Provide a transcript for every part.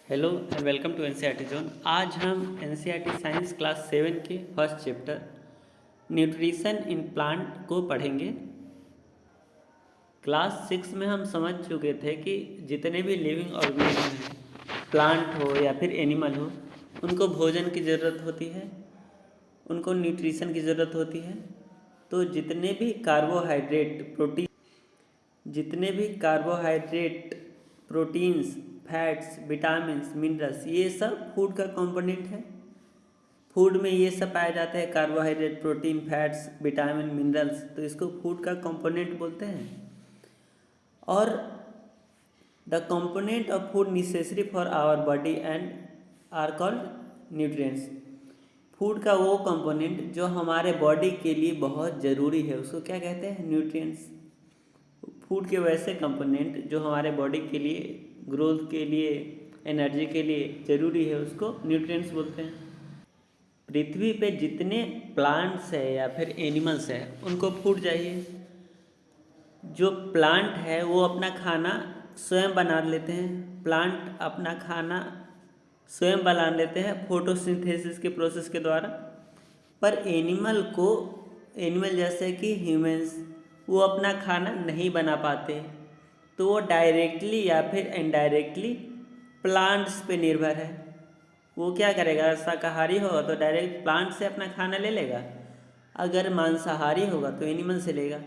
Hello and welcome to NCERT zone. आज हम NCERT science class 7 के first chapter nutrition in plant को पढ़ेंगे। क्लास 6 में हम समझ चुके थे कि जितने भी लिविंग ऑर्गेनिज्म हैं, प्लांट हो या फिर एनिमल हो, उनको भोजन की ज़रूरत होती है, उनको न्यूट्रिशन की ज़रूरत होती है। तो जितने भी carbohydrate, proteins, fats, vitamins, minerals, ये सब फूड का कंपोनेंट है। फूड में ये सब पाया जाता है, carbohydrate, protein, fats, vitamin, minerals, तो इसको फूड का कंपोनेंट बोलते हैं। और the component of food necessary for our body and are called nutrients. Food का वो कंपोनेंट जो हमारे बॉडी के लिए बहुत ज़रूरी है, उसको क्या कहते हैं? न्यूट्रिएंट्स। फूड के वैसे कंपोनेंट जो हमारे बॉडी के लिए, ग्रोथ के लिए, एनर्जी के लिए ज़रूरी है, उसको न्यूट्रिएंट्स बोलते हैं। पृथ्वी पे जितने प्लांट्स है या फिर एनिमल्स है, उनको फूड चाहिए। जो प्लांट है वो अपना खाना स्वयं बना लेते हैं। प्लांट अपना खाना स्वयं बना लेते हैं फोटोसिंथेसिस के प्रोसेस के द्वारा। पर एनिमल जैसे कि ह्यूमंस, वो अपना खाना नहीं बना पाते, तो वो डायरेक्टली या फिर इनडायरेक्टली प्लांट्स पे निर्भर है। वो क्या करेगा? शाकाहारी होगा तो डायरेक्ट प्लांट से अपना खाना ले लेगा, अगर मांसाहारी होगा तो एनिमल से लेगा।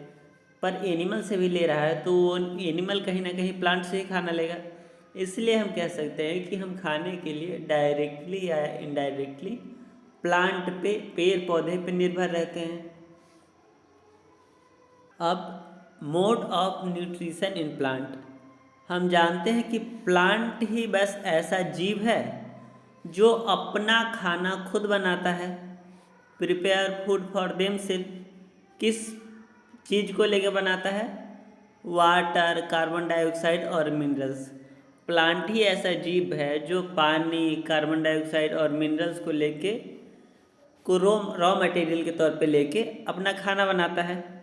पर एनिमल से भी ले रहा है तो वो एनिमल कहीं ना कहीं प्लांट से ही खाना लेगा। इसलिए हम कह सकते हैं कि हम खाने के लिए डायरेक्टली या इनडायरेक्टली प्लांट पे, पेड़ पौधे पे निर्भर रहते हैं। अब mode of nutrition in plant. हम जानते हैं कि प्लांट ही बस ऐसा जीव है जो अपना खाना खुद बनाता है। Prepare food for them self. किस चीज़ को लेकर बनाता है? वाटर, कार्बन डाइऑक्साइड और मिनरल्स। प्लांट ही ऐसा जीव है जो पानी, कार्बन डाइऑक्साइड और मिनरल्स को लेके, को रॉ मटेरियल के तौर पे लेके अपना खाना बनाता है।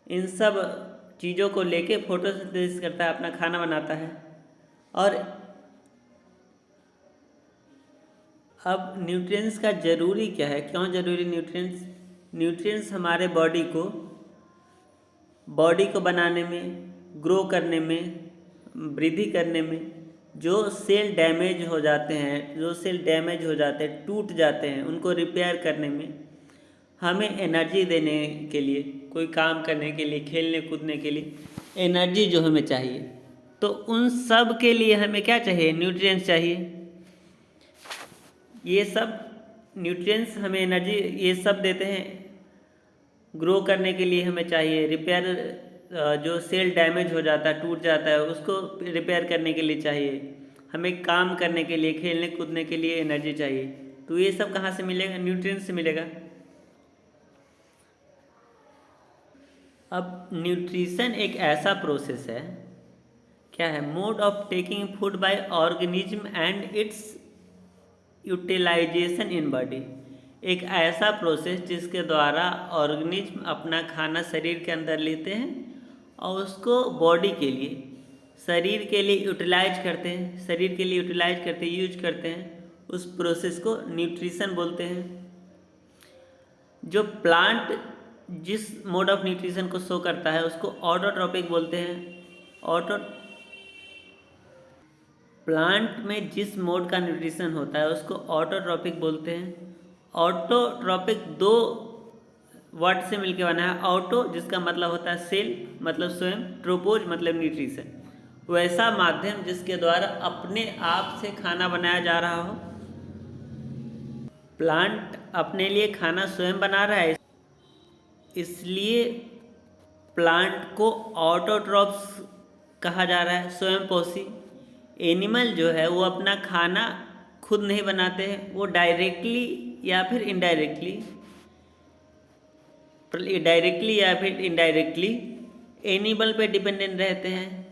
इन सब चीज़ों को लेके फोटोसिंथेसिस करता है, अपना खाना बनाता है। और अब न्यूट्रिएंट्स का ज़रूरी क्या है? क्यों ज़रूरी न्यूट्रिएंट्स? न्यूट्रिएंट्स हमारे बॉडी को बनाने में, ग्रो करने में, वृद्धि करने में, जो सेल डैमेज हो जाते हैं, टूट जाते हैं, उनको रिपेयर करने में, हमें एनर्जी देने के लिए, कोई काम करने के लिए, खेलने कूदने के लिए एनर्जी जो हमें चाहिए, तो उन सब के लिए हमें क्या चाहिए? न्यूट्रिएंट्स चाहिए। ये सब न्यूट्रिएंट्स हमें एनर्जी ये सब देते हैं। ग्रो करने के लिए हमें चाहिए, रिपेयर, जो सेल डैमेज हो जाता है, टूट जाता है, उसको रिपेयर करने के लिए चाहिए। हमें काम करने के लिए, खेलने कूदने के लिए एनर्जी चाहिए। तो ये सब कहाँ से मिलेगा? न्यूट्रिएंट्स से मिलेगा। अब न्यूट्रिशन एक ऐसा प्रोसेस है, क्या है? Mode of taking food by organism and its utilisation in body. एक ऐसा प्रोसेस जिसके द्वारा ऑर्गेनिज्म अपना खाना शरीर के अंदर लेते हैं और उसको बॉडी के लिए, शरीर के लिए यूटिलाइज करते हैं, यूज करते हैं। उस प्रोसेस को न्यूट्रिशन बोलते हैं। जो प्लांट जिस मोड ऑफ न्यूट्रिशन को शो करता है, उसको ऑटोट्रॉपिक बोलते हैं। प्लांट में जिस मोड का न्यूट्रिशन होता है उसको ऑटोट्रॉपिक बोलते हैं। ऑटोट्रॉपिक दो वर्ड से मिलकर बना है। ऑटो जिसका मतलब होता है सेल, मतलब स्वयं, ट्रोपोज मतलब न्यूट्रिशन। वैसा माध्यम जिसके द्वारा अपने आप से खाना बनाया जा रहा हो। प्लांट अपने लिए खाना स्वयं बना रहा है, इसलिए प्लांट को ऑटोट्रॉप्स कहा जा रहा है, स्वयं पोषी। एनिमल जो है वो अपना खाना खुद नहीं बनाते हैं, वो डायरेक्टली या फिर इनडायरेक्टली एनिमल पे डिपेंडेंट रहते हैं।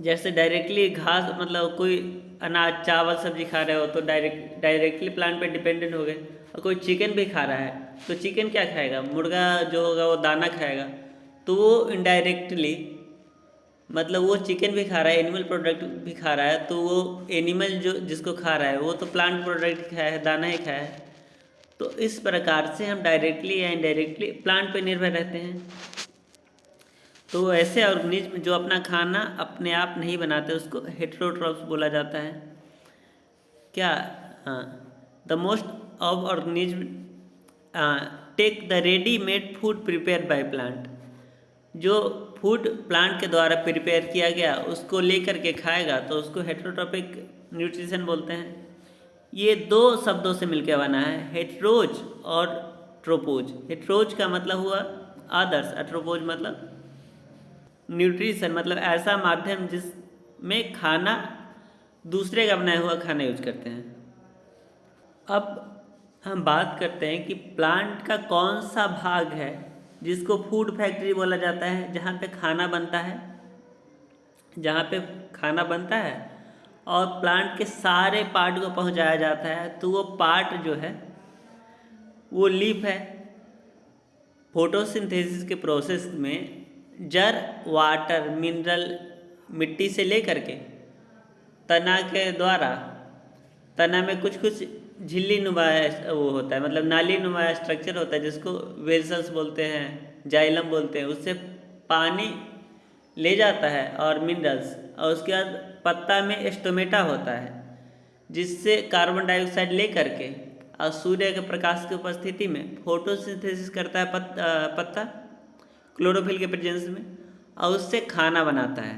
जैसे डायरेक्टली घास, मतलब कोई अनाज, चावल, सब्जी खा रहे हो तो डायरेक्टली प्लांट पे डिपेंडेंट हो गए। और कोई चिकन भी खा रहा है तो चिकन क्या खाएगा? मुर्गा जो होगा वो दाना खाएगा, तो वो इनडायरेक्टली मतलब वो चिकन भी खा रहा है, एनिमल प्रोडक्ट भी खा रहा है, तो वो एनिमल जो जिसको खा रहा है वो तो प्लांट प्रोडक्ट खाया है, दाना ही खाया है। तो इस प्रकार से हम डायरेक्टली या इनडायरेक्टली प्लांट पर निर्भर रहते हैं। तो ऐसे ऑर्गेनिज्म जो अपना खाना अपने आप नहीं बनाते उसको हेटेरोट्रॉफ्स बोला जाता है। क्या? हाँ, the most of organism take the ready made food prepare by plant. जो फूड प्लांट के द्वारा प्रिपेयर किया गया उसको लेकर के खाएगा तो उसको हेटेरोट्रॉपिक न्यूट्रिशन बोलते हैं। ये दो शब्दों से मिलकर बना है, हेटेरोज और ट्रोपोज। हेटेरोज का मतलब हुआ आदर्श, ट्रोपोज मतलब न्यूट्रिशन, मतलब ऐसा माध्यम जिसमें खाना दूसरे का बनाया हुआ खाना यूज करते हैं। अब हम बात करते हैं कि प्लांट का कौन सा भाग है जिसको फूड फैक्ट्री बोला जाता है, जहाँ पे खाना बनता है, जहाँ पे खाना बनता है और प्लांट के सारे पार्ट को पहुँचाया जाता है। तो वो पार्ट जो है वो लीफ है। फोटोसिंथेसिस के प्रोसेस में जड़, वाटर, मिनरल, मिट्टी से लेकर के तना के द्वारा, तना में कुछ कुछ झिल्ली नुमा वो होता है, मतलब नाली नुमा स्ट्रक्चर होता है जिसको वेसल्स बोलते हैं, जाइलम बोलते हैं। उससे पानी ले जाता है और मिनरल्स, और उसके बाद पत्ता में स्टोमेटा होता है जिससे कार्बन डाइऑक्साइड ले करके और सूर्य के प्रकाश की उपस्थिति में फोटोसिंथेसिस करता है पत्ता क्लोरोफिल के प्रेजेंस में, और उससे खाना बनाता है।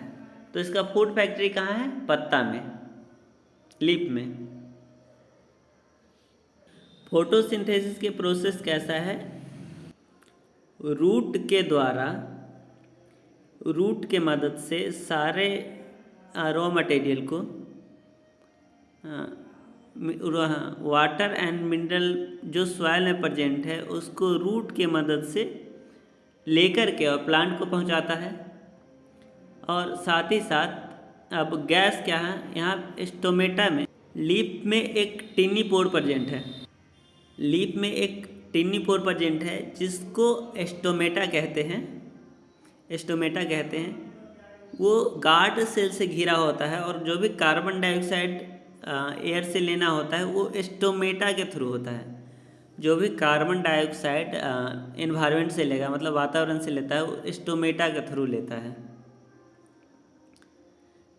तो इसका फूड फैक्ट्री कहाँ है? पत्ता में, लीफ में। फोटोसिंथेसिस के प्रोसेस कैसा है? रूट के द्वारा, रूट के मदद से सारे रॉ मटेरियल को वाटर एंड मिनरल जो सॉइल में प्रेजेंट है उसको रूट के मदद से लेकर के और प्लांट को पहुंचाता है। और साथ ही साथ अब गैस क्या है, यहाँ स्टोमेटा में, लीफ में एक टिनी पोर प्रेजेंट है। लीफ में एक टिनी पोर प्रेजेंट है जिसको स्टोमेटा कहते हैं। स्टोमेटा कहते हैं। वो गार्ड सेल से घिरा होता है और जो भी कार्बन डाइऑक्साइड एयर से लेना होता है वो स्टोमेटा के थ्रू होता है। जो भी कार्बन डाइऑक्साइड एनवायरनमेंट से लेगा, मतलब वातावरण से लेता है, वो स्टोमेटा के थ्रू लेता है।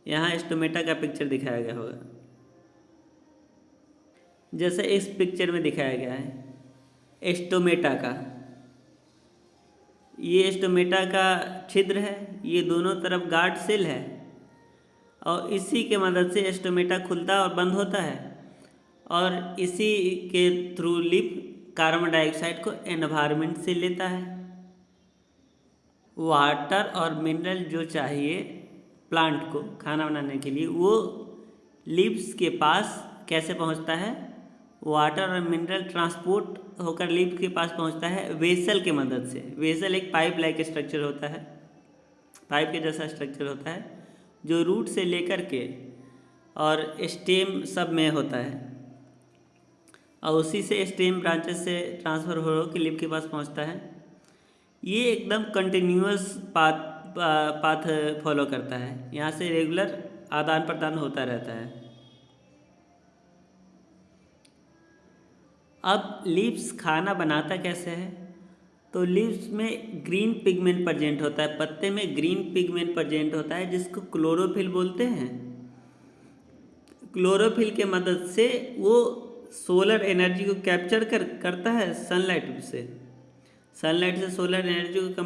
यहाँ स्टोमेटा का पिक्चर दिखाया गया होगा, जैसे इस पिक्चर में दिखाया गया है स्टोमेटा का। ये स्टोमेटा का छिद्र है, ये दोनों तरफ गार्ड सेल है और इसी के मदद से स्टोमेटा खुलता और बंद होता है और इसी के थ्रू लीफ कार्बन डाइऑक्साइड को एनवायरनमेंट से लेता है। वाटर और मिनरल जो चाहिए प्लांट को खाना बनाने के लिए वो लीव्स के पास कैसे पहुंचता है? वाटर और मिनरल ट्रांसपोर्ट होकर लीफ के पास पहुंचता है वेसल के मदद से। वेसल एक पाइप लाइक स्ट्रक्चर होता है, पाइप के जैसा स्ट्रक्चर होता है जो रूट से लेकर के और स्टेम सब में होता है और उसी से स्टेम ब्रांचेस से ट्रांसफ़र हो के लीफ के पास पहुंचता है। ये एकदम कंटिन्यूअस पाथ फॉलो करता है। यहाँ से रेगुलर आदान प्रदान होता रहता है। अब लीव्स खाना बनाता कैसे है? तो लीव्स में ग्रीन पिगमेंट प्रेजेंट होता है, पत्ते में ग्रीन पिगमेंट प्रेजेंट होता है जिसको क्लोरोफिल बोलते हैं। क्लोरोफिल के मदद से वो सोलर एनर्जी को कैप्चर करता है सनलाइट से। सनलाइट से सोलर एनर्जी को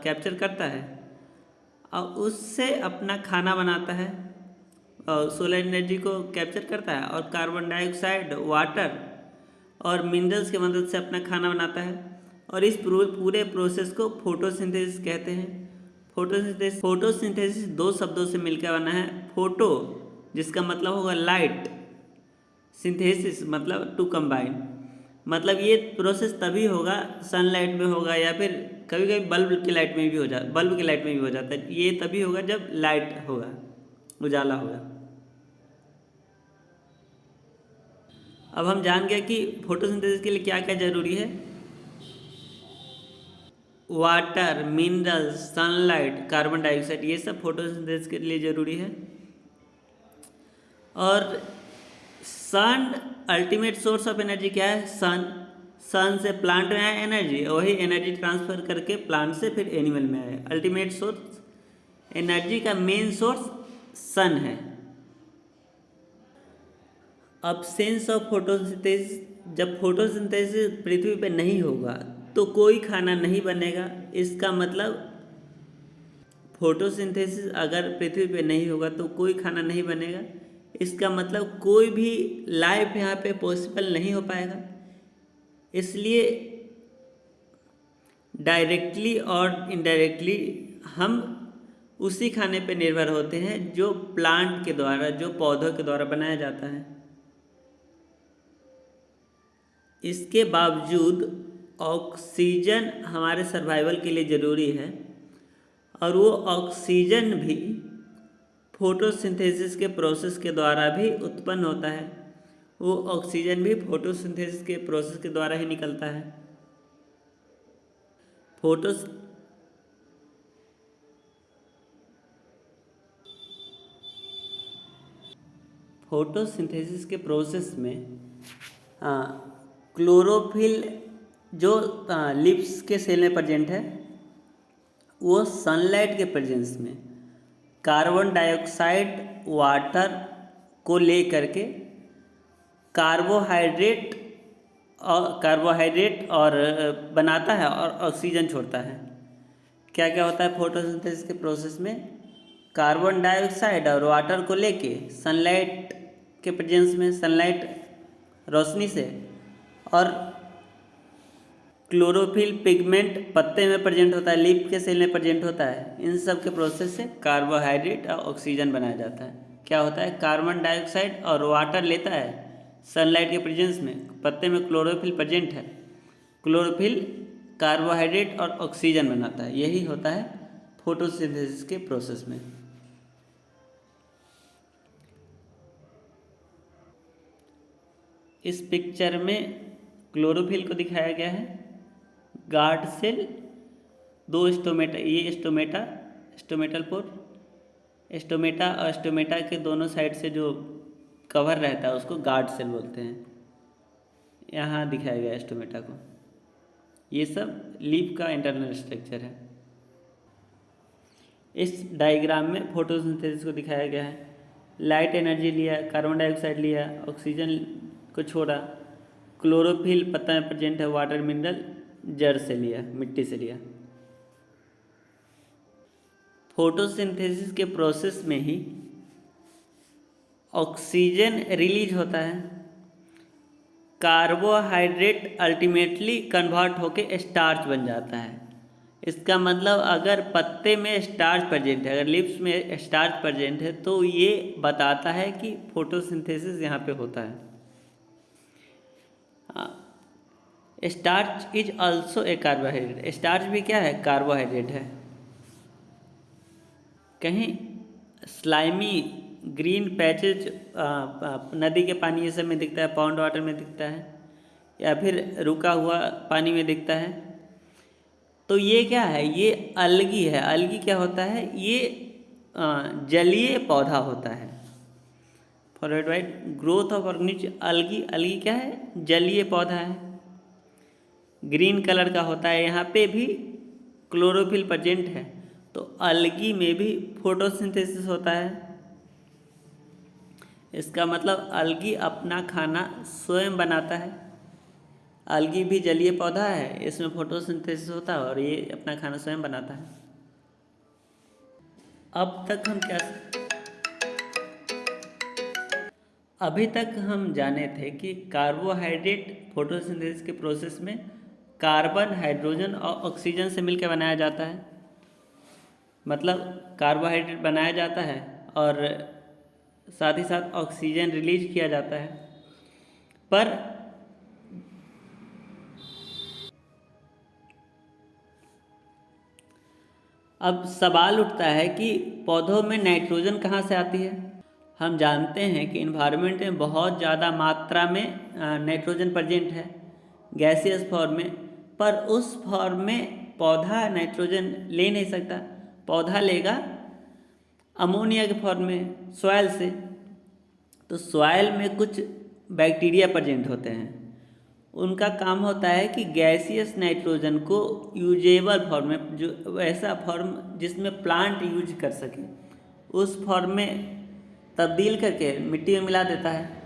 कैप्चर करता है और उससे अपना खाना बनाता है और सोलर एनर्जी को कैप्चर करता है और कार्बन डाइऑक्साइड, वाटर और मिनरल्स की मदद से अपना खाना बनाता है। और इस पूरे प्रोसेस को फोटोसिंथेसिस कहते हैं। फोटोसिंथेसिस दो शब्दों से मिलकर बना है। फोटो जिसका मतलब होगा लाइट, सिंथेसिस मतलब टू कंबाइन। मतलब ये प्रोसेस तभी होगा सनलाइट में होगा या फिर कभी कभी बल्ब की लाइट में भी हो जाता है। ये तभी होगा जब लाइट होगा, उजाला होगा। अब हम जान गए कि फोटोसिंथेसिस के लिए क्या क्या जरूरी है। Water, minerals, sunlight, carbon dioxide, ये सब फोटोसिंथेसिस के लिए ज़रूरी है। और सन अल्टीमेट सोर्स ऑफ एनर्जी क्या है? सन से प्लांट में आया एनर्जी, वही एनर्जी ट्रांसफर करके प्लांट से फिर एनिमल में आया। अल्टीमेट सोर्स एनर्जी का मेन सोर्स सन है। अब्सेंस ऑफ फोटोसिंथेसिस, जब फोटोसिंथेसिस पृथ्वी पे नहीं होगा तो कोई खाना नहीं बनेगा। इसका मतलब फोटोसिंथेसिस अगर पृथ्वी पे नहीं होगा तो कोई खाना नहीं बनेगा। इसका मतलब कोई भी लाइफ यहाँ पे पॉसिबल नहीं हो पाएगा। इसलिए डायरेक्टली और इनडायरेक्टली हम उसी खाने पे निर्भर होते हैं जो प्लांट के द्वारा, जो पौधों के द्वारा बनाया जाता है। इसके बावजूद ऑक्सीजन हमारे सर्वाइवल के लिए ज़रूरी है, और वो ऑक्सीजन भी फोटोसिंथेसिस के प्रोसेस के द्वारा भी उत्पन्न होता है। वो ऑक्सीजन भी फोटोसिंथेसिस के प्रोसेस के द्वारा ही निकलता है। फोटोसिंथेसिस के प्रोसेस में क्लोरोफिल जो लिप्स के सेल में प्रेजेंट है, वो सनलाइट के प्रेजेंस में कार्बन डाइऑक्साइड, वाटर को ले करके कार्बोहाइड्रेट और बनाता है और ऑक्सीजन छोड़ता है। क्या क्या होता है फोटोसिंथेसिस के प्रोसेस में? कार्बन डाइऑक्साइड और वाटर को लेके सनलाइट के प्रेजेंस में, सनलाइट रोशनी से, और क्लोरोफिल पिगमेंट पत्ते में प्रेजेंट होता है, लीफ के सेल में प्रेजेंट होता है। इन सब के प्रोसेस से कार्बोहाइड्रेट और ऑक्सीजन बनाया जाता है। क्या होता है? कार्बन डाइऑक्साइड और वाटर लेता है सनलाइट के प्रेजेंस में, पत्ते में क्लोरोफिल प्रेजेंट है, क्लोरोफिल कार्बोहाइड्रेट और ऑक्सीजन बनाता है। यही होता है फोटोसिंथेसिस के प्रोसेस में। इस पिक्चर में क्लोरोफिल को दिखाया गया है, गार्ड सेल, दो स्टोमेटा, ये स्टोमेटल पोर, स्टोमेटा और स्टोमेटा के दोनों साइड से जो कवर रहता है उसको गार्ड सेल बोलते हैं। यहाँ दिखाया गया है स्टोमेटा को। ये सब लीफ का इंटरनल स्ट्रक्चर है। इस डायग्राम में फोटोसिंथेसिस को दिखाया गया है। लाइट एनर्जी लिया, कार्बन डाइऑक्साइड लिया, ऑक्सीजन को छोड़ा, क्लोरोफिल पत्ता में प्रेजेंट है, वाटर मिनरल जड़ से लिया, मिट्टी से लिया। फोटोसिंथेसिस के प्रोसेस में ही ऑक्सीजन रिलीज होता है, कार्बोहाइड्रेट अल्टीमेटली कन्वर्ट होके स्टार्च बन जाता है। इसका मतलब अगर पत्ते में स्टार्च प्रेजेंट है, अगर लिप्स में स्टार्च प्रेजेंट है, तो ये बताता है कि फोटोसिंथेसिस यहाँ पे होता है। Starch is also a carbohydrate. Starch भी क्या है? कार्बोहाइड्रेट है। कहीं स्लाइमी ग्रीन पैचेज नदी के पानी ये सब में दिखता है, पॉन्ड वाटर में दिखता है, या फिर रुका हुआ पानी में दिखता है। तो ये क्या है? ये अलगी है। अलगी क्या होता है? ये जलीय पौधा होता है। Followed by growth of organism. Algae क्या है? जलीय पौधा है, ग्रीन कलर का होता है। यहाँ पे भी क्लोरोफिल प्रेजेंट है, तो अलगी में भी फोटोसिंथेसिस होता है। इसका मतलब अलगी अपना खाना स्वयं बनाता है। अलगी भी जलीय पौधा है, इसमें फोटोसिंथेसिस होता है और ये अपना खाना स्वयं बनाता है। अभी तक हम जाने थे कि कार्बोहाइड्रेट फोटोसिंथेसिस के प्रोसेस में कार्बन, हाइड्रोजन और ऑक्सीजन से मिलकर बनाया जाता है। मतलब कार्बोहाइड्रेट बनाया जाता है और साथ ही साथ ऑक्सीजन रिलीज किया जाता है। पर अब सवाल उठता है कि पौधों में नाइट्रोजन कहाँ से आती है? हम जानते हैं कि इन्वायरमेंट में बहुत ज़्यादा मात्रा में नाइट्रोजन प्रेजेंट है गैसियस फॉर्म में, पर उस फॉर्म में पौधा नाइट्रोजन ले नहीं सकता, पौधा लेगा अमोनिया के फॉर्म में सॉइल से। तो सॉइल में कुछ बैक्टीरिया प्रेजेंट होते हैं, उनका काम होता है कि गैसियस नाइट्रोजन को यूजेबल फॉर्म में, जो ऐसा फॉर्म जिसमें प्लांट यूज कर सके, उस फॉर्म में तब्दील करके मिट्टी में मिला देता है।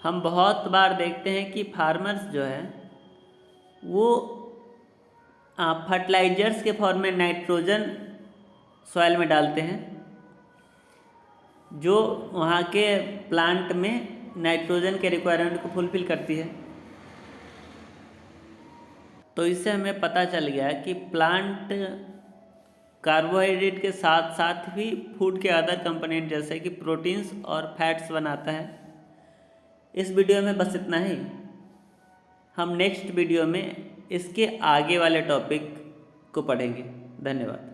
हम बहुत बार देखते हैं कि फार्मर्स जो है वो फर्टिलाइजर्स के फॉर्म में नाइट्रोजन सॉइल में डालते हैं, जो वहाँ के प्लांट में नाइट्रोजन के रिक्वायरमेंट को फुलफिल करती है। तो इससे हमें पता चल गया कि प्लांट कार्बोहाइड्रेट के साथ साथ भी फूड के अदर कंपोनेंट जैसे कि प्रोटीन्स और फैट्स बनाता है। इस वीडियो में बस इतना ही। हम नेक्स्ट वीडियो में इसके आगे वाले टॉपिक को पढ़ेंगे। धन्यवाद।